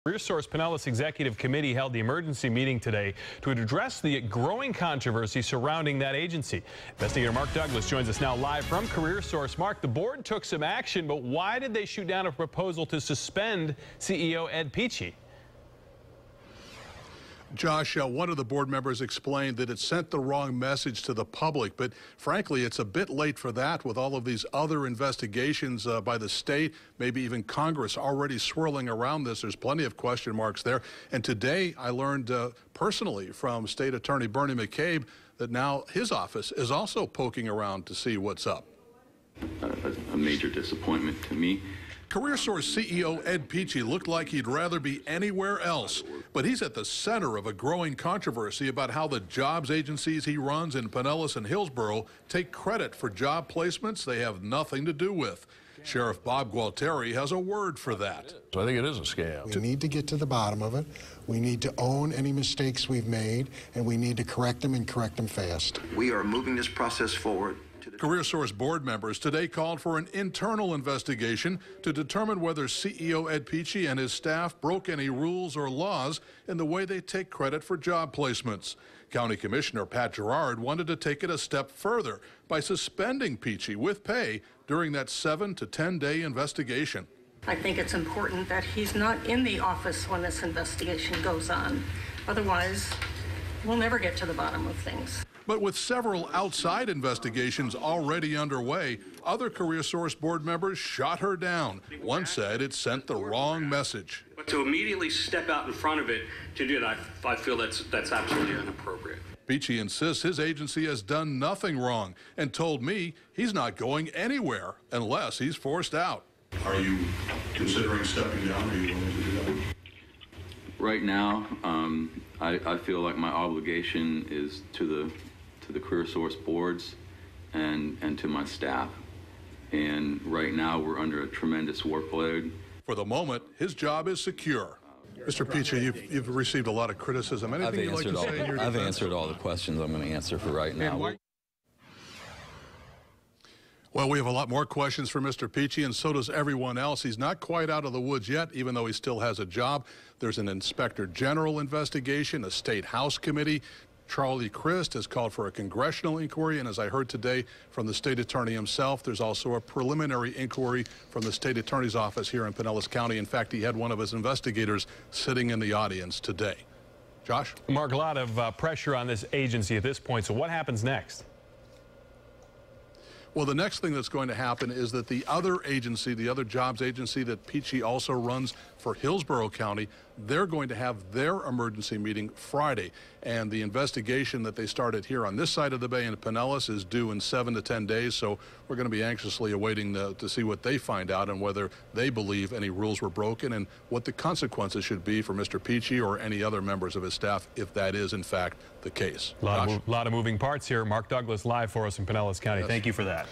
Careersource Pinellas Executive Committee held the emergency meeting today to address the growing controversy surrounding that agency. Investigator Mark Douglas joins us now live from Careersource. Mark, the board took some action, but why did they shoot down a proposal to suspend CEO Ed Peachy? Josh, one of the board members explained that it sent the wrong message to the public, but frankly, it's a bit late for that with all of these other investigations by the state, maybe even Congress already swirling around this. There's plenty of question marks there. And today I learned personally from State Attorney Bernie McCabe that now his office is also poking around to see what's up. A major disappointment to me. Careersource CEO Ed Peachy looked like he'd rather be anywhere else, but he's at the center of a growing controversy about how the jobs agencies he runs in Pinellas and Hillsborough take credit for job placements they have nothing to do with. Sheriff Bob Gualtieri has a word for that. So I think it is a scam. We need to get to the bottom of it. We need to own any mistakes we've made, and we need to correct them and correct them fast. We are moving this process forward. Careersource board members today called for an internal investigation to determine whether CEO Ed Peachy and his staff broke any rules or laws in the way they take credit for job placements. County Commissioner Pat Gerard wanted to take it a step further by suspending Peachy with pay during that 7 to 10-day investigation. I think it's important that he's not in the office when this investigation goes on. Otherwise, we'll never get to the bottom of things. But with several outside investigations already underway, other Careersource board members shot her down. One said it sent the wrong message. But to immediately step out in front of it to do that, I feel that's absolutely inappropriate. Peachy insists his agency has done nothing wrong and told me he's not going anywhere unless he's forced out. Are you considering stepping down? Are you willing to do that? Right now, I feel like my obligation is to the Careersource boards and to my staff. And right now we're under a tremendous workload. For the moment, his job is secure. Mr. Peachy, you've received a lot of criticism. Anything you'd like to say in your defense? I've answered all the questions I'm going to answer for right now. Well, we have a lot more questions for Mr. Peachy, and so does everyone else. He's not quite out of the woods yet, even though he still has a job. There's an Inspector General investigation, a State House committee. Charlie Crist has called for a congressional inquiry, and as I heard today from the state attorney himself, there's also a preliminary inquiry from the state attorney's office here in Pinellas County. In fact, he had one of his investigators sitting in the audience today. Josh? Mark, a lot of pressure on this agency at this point, so what happens next? Well, the next thing that's going to happen is that the other agency, the other jobs agency that Peachy also runs for Hillsborough County, they're going to have their emergency meeting Friday. And the investigation that they started here on this side of the bay in Pinellas is due in 7 to 10 days. So we're going to be anxiously awaiting to see what they find out and whether they believe any rules were broken and what the consequences should be for Mr. Peachy or any other members of his staff if that is, in fact, the case. A lot of moving parts here. Mark Douglas live for us in Pinellas County. Yes. Thank you for that.